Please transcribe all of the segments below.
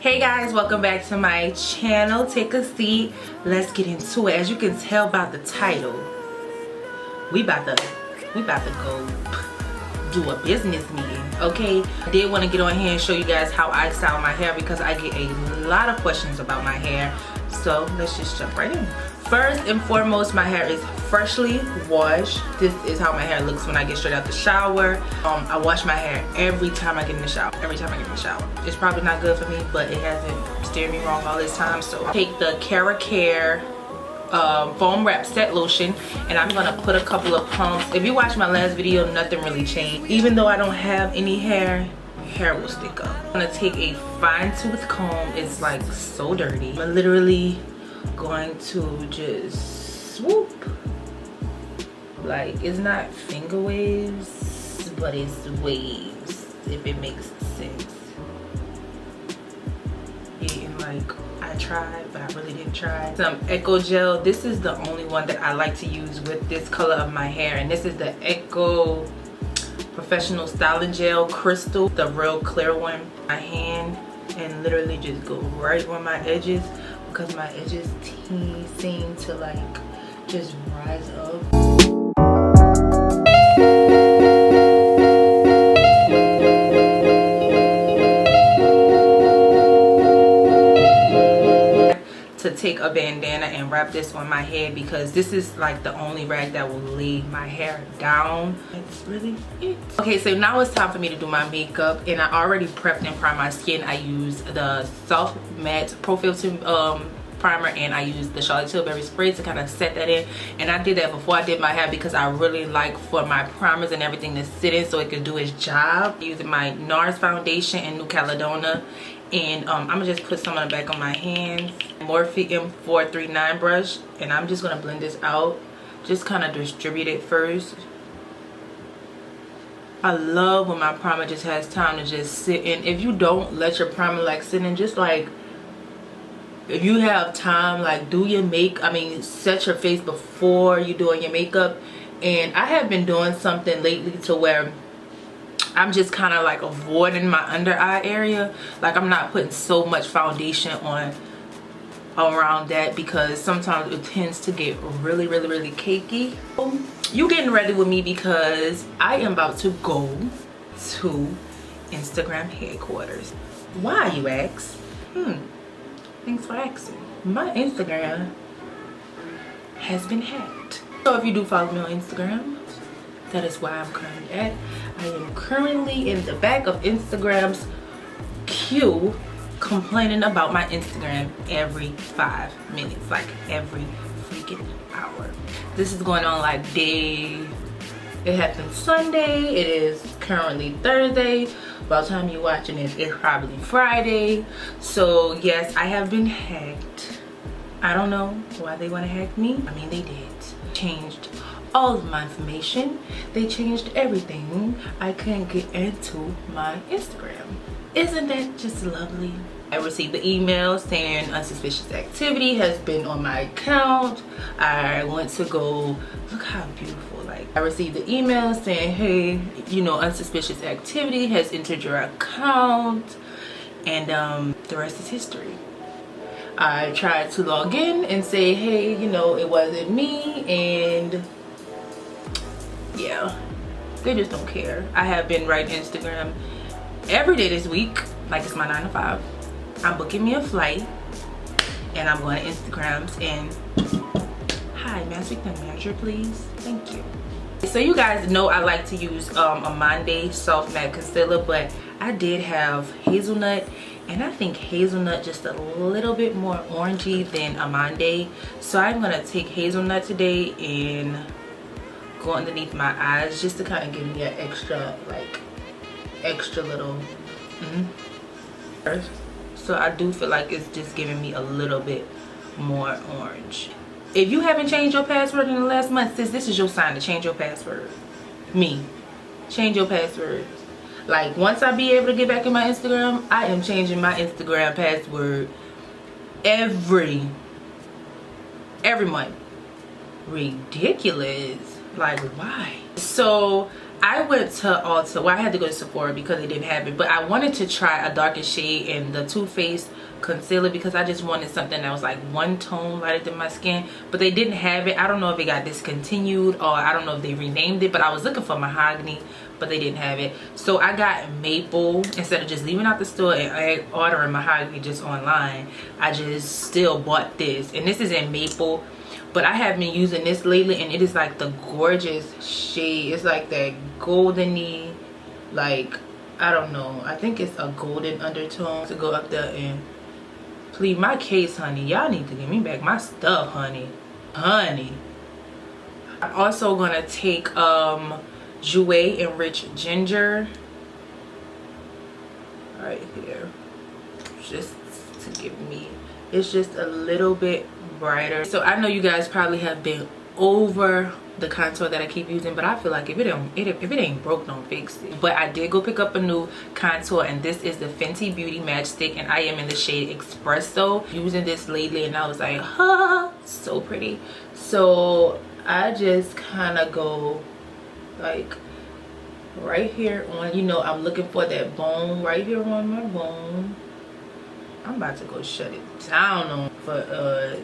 Hey guys, welcome back to my channel. Take a seat, let's get into it. As you can tell by the title, we about to go do a business meeting. Okay, I did want to get on here and show you guys how I style my hair because I get a lot of questions about my hair. So let's just jump right in. First and foremost, my hair is freshly washed. This is how my hair looks when I get straight out the shower. I wash my hair every time I get in the shower. It's probably not good for me, but it hasn't steered me wrong all this time. So I take the Care foam wrap set lotion, and I'm gonna put a couple of pumps. If you watch my last video, nothing really changed. Even though I don't have any hair will stick up. I'm gonna take a fine tooth comb. It's like so dirty. I'm literally going to just swoop. Like, it's not finger waves, but it's waves, if it makes sense. Yeah, and like, I tried, but I really didn't try. Some Echo Gel. This is the only one that I like to use with this color of my hair, and this is the Echo Professional Styling Gel Crystal, the real clear one. My hand, and literally just go right on my edges, because my edges seem to like just rise up. To take a bandana and wrap this on my head, because this is like the only rag that will lay my hair down. That's really it. Okay, so now it's time for me to do my makeup, and I already prepped and primed my skin. I used the Soft Matte Pro Filter primer, and I used the Charlotte Tilbury spray to kind of set that in. And I did that before I did my hair because I really like for my primers and everything to sit in so it could do its job. Using my NARS foundation in New Caledonia, and I'm gonna just put some on the back of my hands. Morphe M439 brush, and I'm just gonna blend this out, just kind of distribute it first. I love when my primer just has time to just sit in. If you don't let your primer like sit in, just like, if you have time, like do your set your face before you doing your makeup. And I have been doing something lately to where I'm just kind of like avoiding my under eye area. Like, I'm not putting so much foundation on around that, because sometimes it tends to get really cakey. You getting ready with me because I am about to go to Instagram headquarters. Why, you ask? Thanks for asking. My Instagram has been hacked. So if you do follow me on Instagram, that is why I'm currently at. I am currently in the back of Instagram's queue, complaining about my Instagram every 5 minutes, like every freaking hour. This is going on like it happened Sunday. It is currently Thursday. By the time you're watching this, it's probably Friday. So yes, I have been hacked. I don't know why they want to hack me. I mean, they did. Changed all of my information. They changed everything. I couldn't get into my Instagram. Isn't that just lovely? I received the email saying unsuspicious activity has been on my account. I went to go, look how beautiful. Like, I received the email saying, hey, you know, unsuspicious activity has entered your account, and the rest is history. I tried to log in and say, hey, you know, it wasn't me, and yeah, they just don't care. I have been writing Instagram every day this week, like it's my 9 to 5. I'm booking me a flight, and I'm going to Instagrams and, hi, may I speak to the manager, please? Thank you. So you guys know I like to use a Monday Soft Matte Concealer, but I did have hazelnut, and I think hazelnut just a little bit more orangey than Amande. So I'm gonna take hazelnut today and go underneath my eyes just to kind of give me an extra little so I do feel like it's just giving me a little bit more orange. If you haven't changed your password in the last month, sis, this is your sign to change your password. Change your password. Like, once I be able to get back in my Instagram, I am changing my Instagram password every month. Ridiculous. Like, why? So I went to Ulta. Well, I had to go to Sephora because they didn't have it, but I wanted to try a darker shade in the Too Faced concealer because I just wanted something that was like one tone lighter than my skin, but they didn't have it. I don't know if it got discontinued or I don't know if they renamed it, but I was looking for mahogany, but they didn't have it. So I got maple instead of just leaving out the store and ordering mahogany just online. I just still bought this, and this is in maple. But I have been using this lately, and it is like the gorgeous shade. It's like that goldeny, like, I don't know, I think it's a golden undertone. To go up there and please my case, honey, y'all need to give me back my stuff, honey. I'm also gonna take Jouer Enriched Ginger right here, just to give me, it's just a little bit brighter. So I know you guys probably have been over the contour that I keep using, but I feel like if it ain't broke, don't fix it. But I did go pick up a new contour, and this is the Fenty Beauty Matchstick, and I am in the shade Espresso. Using this lately, and I was like, huh, so pretty. So I just kind of go like right here on, you know, I'm looking for that bone right here on my bone. I'm about to go shut it down on for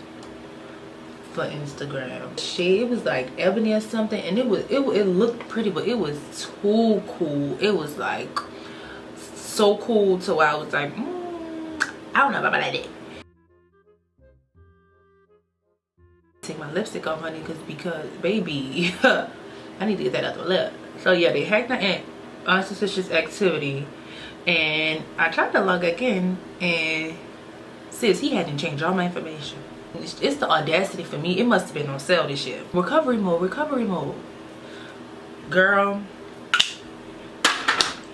Instagram. Shade was like ebony or something, and it looked pretty, but it was too cool. It was like so cool, so I was like, I don't know about that. Take my lipstick off, honey, because baby, I need to get that other lip. So yeah, they hacked the unsuspicious activity, and I tried to log back in, and sis, he hadn't changed all my information. It's the audacity for me. It must have been on sale this year. Recovery mode. Girl,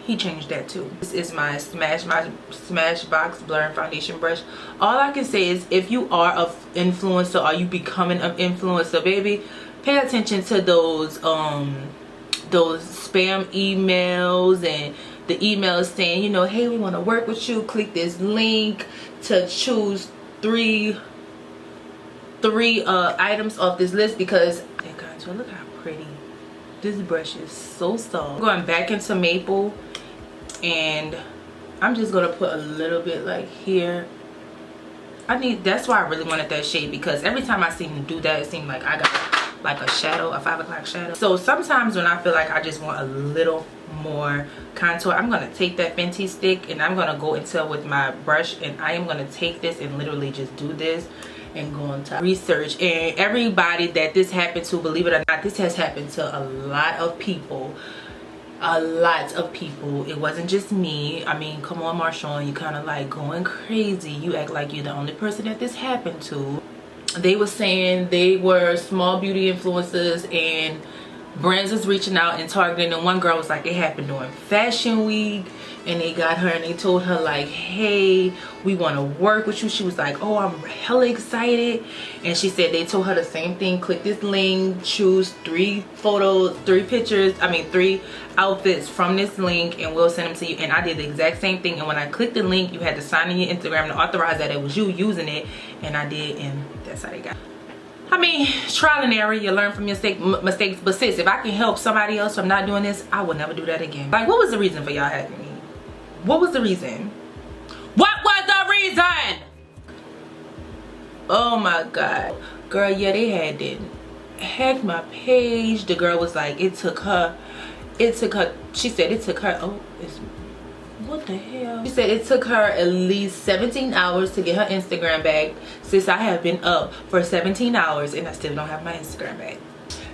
he changed that too. This is my Smashbox blurring foundation brush. All I can say is, if you are an influencer or you becoming an influencer, baby, pay attention to those spam items and the emails saying, you know, hey, we want to work with you. Click this link to choose three items off this list, because that contour, look how pretty this brush is, so soft. I'm going back into maple, and I'm just gonna put a little bit like here. That's why I really wanted that shade, because every time I seem to do that, it seemed like I got like a shadow, a 5 o'clock shadow. So sometimes when I feel like I just want a little more contour, I'm gonna take that Fenty stick and I'm gonna go into with my brush, and I am gonna take this and literally just do this and go on to research. And everybody that this happened to, believe it or not, this has happened to a lot of people. It wasn't just me. I mean, come on, Marshawn, you kind of like going crazy. You act like you're the only person that this happened to. They were saying they were small beauty influencers, and brands was reaching out and targeting, and one girl was like, it happened during Fashion Week, and they got her and they told her like, hey, we want to work with you. She was like, oh, I'm hella excited. And she said they told her the same thing. Click this link, choose 3 outfits from this link, and we'll send them to you. And I did the exact same thing, and when I clicked the link, you had to sign in your Instagram to authorize that it was you using it, and I did, and that's how they got it. I mean, trial and error, you learn from your mistakes. But sis, if I can help somebody else from not doing this, I will never do that again. Like, what was the reason for y'all hacking me? What was the reason? What was the reason? Oh my God. Girl, yeah, they had it. Hacked my page. The girl was like, she said it took her, what the hell? She said it took her at least 17 hours to get her Instagram back. Sis, I have been up for 17 hours and I still don't have my Instagram back.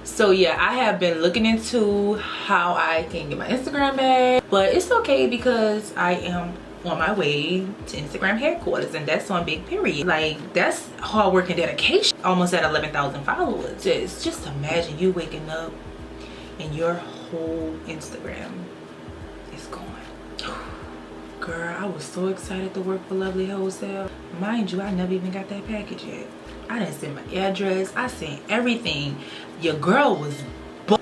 So yeah, I have been looking into how I can get my Instagram back, but it's okay because I am on my way to Instagram headquarters, and that's on big period. Like, that's hard work and dedication. Almost at 11,000 followers. Just imagine you waking up and your whole Instagram is gone. Girl, I was so excited to work for Lovely Wholesale. Mind you, I never even got that package yet. I didn't send my address. I sent everything. Your girl was,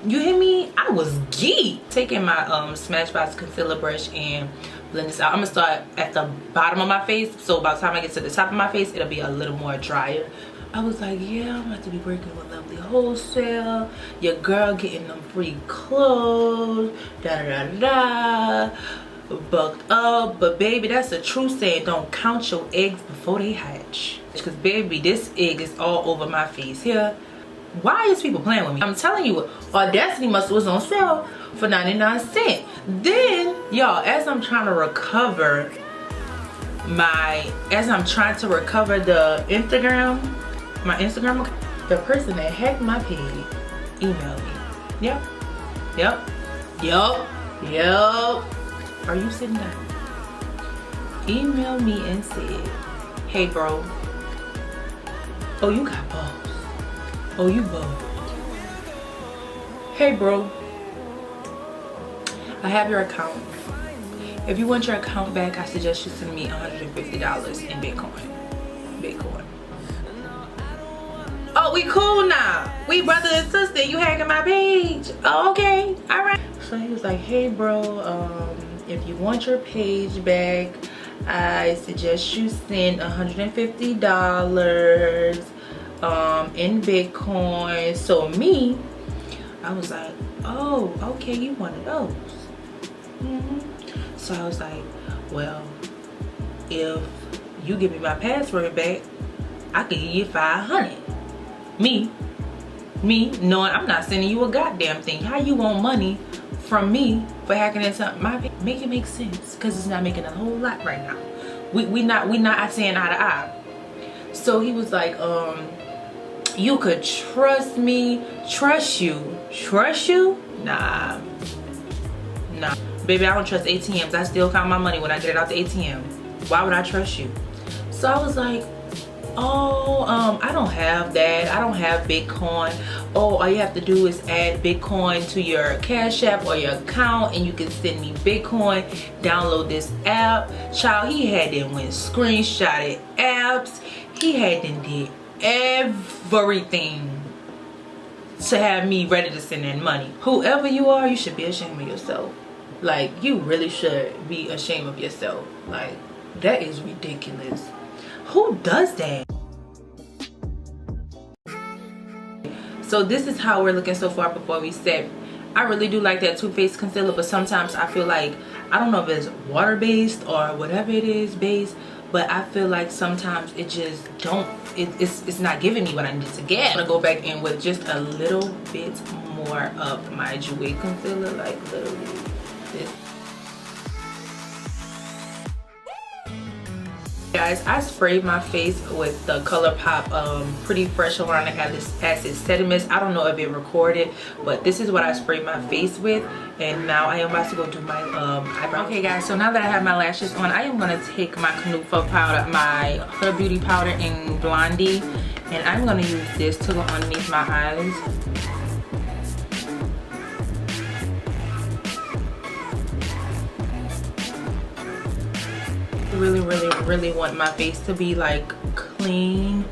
you hear me? I was geeked. Taking my Smashbox concealer brush and blend this out. I'm gonna start at the bottom of my face, so by the time I get to the top of my face, it'll be a little more drier. I was like, yeah, I'm about to be working with Lovely Wholesale. Your girl getting them free clothes. Da da da da. Bucked up. But baby, that's a true saying. Don't count your eggs before they hatch. Because baby, this egg is all over my face here. Why is people playing with me? I'm telling you, Audacity Muscle was on sale for 99 cents. Then, y'all, as I'm trying to recover the Instagram, my Instagram account, the person that hacked my page emailed me. Yep. Are you sitting down? Emailed me and said, hey bro, oh you got balls. Oh, you bold. Hey bro, I have your account. If you want your account back, I suggest you send me $150 in Bitcoin. Oh, we cool now. We brother and sister. You hacking my page. Oh, okay. All right. So he was like, hey bro, if you want your page back, I suggest you send $150 in Bitcoin. So me, I was like, oh, okay, you one of those. So I was like, well, if you give me my password back, I could give you 500. Me knowing I'm not sending you a goddamn thing. How you want money from me for hacking into my page? Make it make sense, because it's not making a whole lot right now. We not saying eye to eye. So he was like, you could trust me. Trust you? Nah, baby, I don't trust ATMs. I still count my money when I get it out the ATM. Why would I trust you? So I was like, oh, I don't have that. I don't have Bitcoin. Oh, all you have to do is add Bitcoin to your Cash App or your account and you can send me Bitcoin. Download this app. Child, he had them went screenshotted apps. He had them did everything to have me ready to send in money. Whoever you are, you should be ashamed of yourself. Like, you really should be ashamed of yourself. Like, that is ridiculous. Who does that? So this is how we're looking so far before we set. I really do like that Too Faced concealer, but sometimes I feel like, I don't know if it's water based or whatever it is based, but I feel like sometimes it just don't, it's not giving me what I need to get. I'm gonna go back in with just a little bit more of my Jouer concealer, like literally this. Guys, I sprayed my face with the ColourPop Pretty Fresh Hyaluronic Acid Setting Mist. I don't know if it recorded, but this is what I sprayed my face with. And now I am about to go do my eyebrow. Okay guys, so now that I have my lashes on, I am going to take my Canufa powder, my Huda Beauty powder in Blondie, and I'm going to use this to go underneath my eyes. Really want my face to be like clean,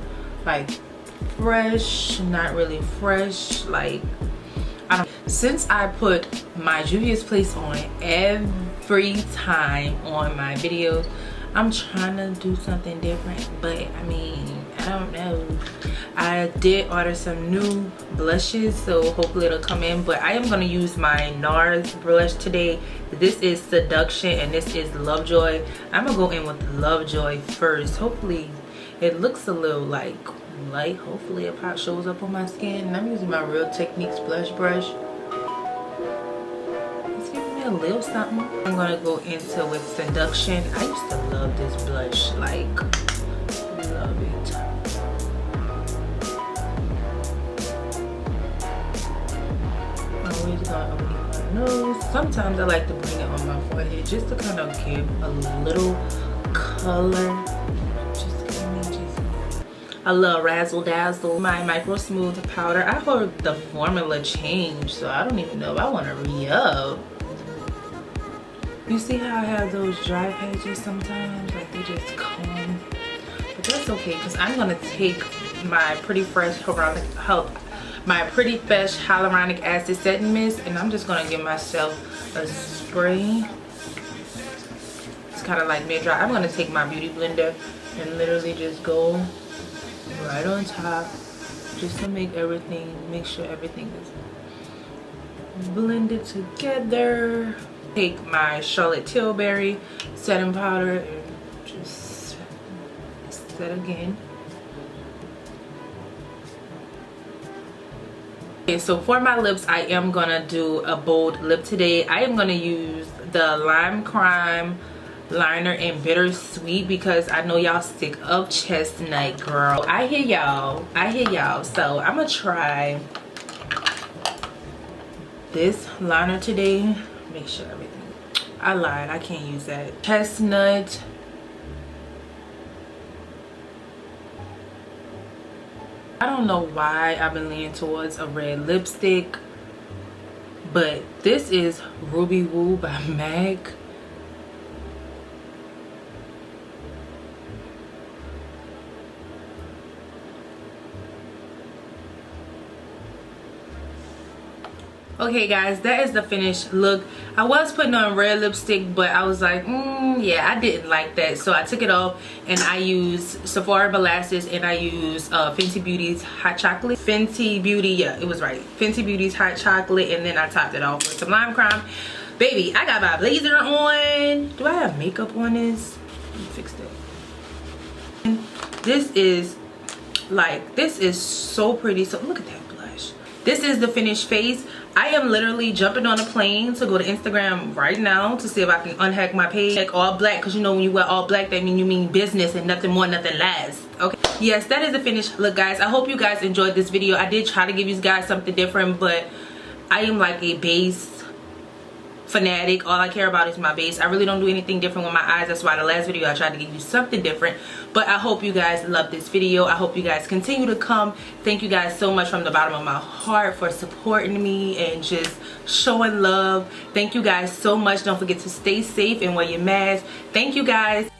like fresh, not really fresh, like I don't. Since I put my Juvia's Place on every time on my videos, I'm trying to do something different, but I mean, I don't know. I did order some new blushes, so hopefully it'll come in, but I am going to use my NARS blush today. This is Seduction and this is Lovejoy. I'm going to go in with Lovejoy first. Hopefully it looks a little like light. Hopefully it probably shows up on my skin. And I'm using my Real Techniques blush brush. It's giving me a little something. I'm going to go into with Seduction. I used to love this blush, like love it. Always going underneath my nose. Sometimes I like to bring it on my forehead just to kind of give a little color. I love Razzle Dazzle. My Micro Smooth powder. I heard the formula changed, so I don't even know if I want to re-up. You see how I have those dry patches sometimes? Like they just come. But that's okay, because I'm going to take my Pretty Fresh Hyaluronic Acid Setting Mist, and I'm just going to give myself a spray. It's kind of like mid-dry. I'm going to take my beauty blender and literally just go right on top, just to make sure everything is blended together. Take my Charlotte Tilbury setting powder and just set again. Okay, so for my lips, I am gonna do a bold lip today. I am gonna use the Lime Crime liner in Bittersweet because I know y'all sick of chestnut, girl. I hear y'all. So I'm gonna try this liner today. Make sure everything, I lied, I can't use that. Chestnut. I don't know why I've been leaning towards a red lipstick, but this is Ruby Woo by MAC. Okay guys, that is the finished look. I was putting on red lipstick, but I was like, yeah, I didn't like that, so I took it off and I used Sephora Molasses and I used Fenty Beauty's Hot Chocolate. Fenty Beauty, yeah, it was right, Fenty Beauty's Hot Chocolate, and then I topped it off with some Lime Crime. Baby, I got my blazer on. Do I have makeup on this? Let me fix that. This is so pretty. So look at that blush. This is the finished face. I am literally jumping on a plane to go to Instagram right now to see if I can unhack my page. Like all black, because you know when you wear all black, that means you mean business and nothing more, nothing less. Okay, yes, that is the finished look, guys. I hope you guys enjoyed this video. I did try to give you guys something different, but I am like a base fanatic. All I care about is my base. I really don't do anything different with my eyes. That's why the last video I tried to give you something different. But I hope you guys love this video. I hope you guys continue to come. Thank you guys so much from the bottom of my heart for supporting me and just showing love. Thank you guys so much. Don't forget to stay safe and wear your mask. Thank you guys.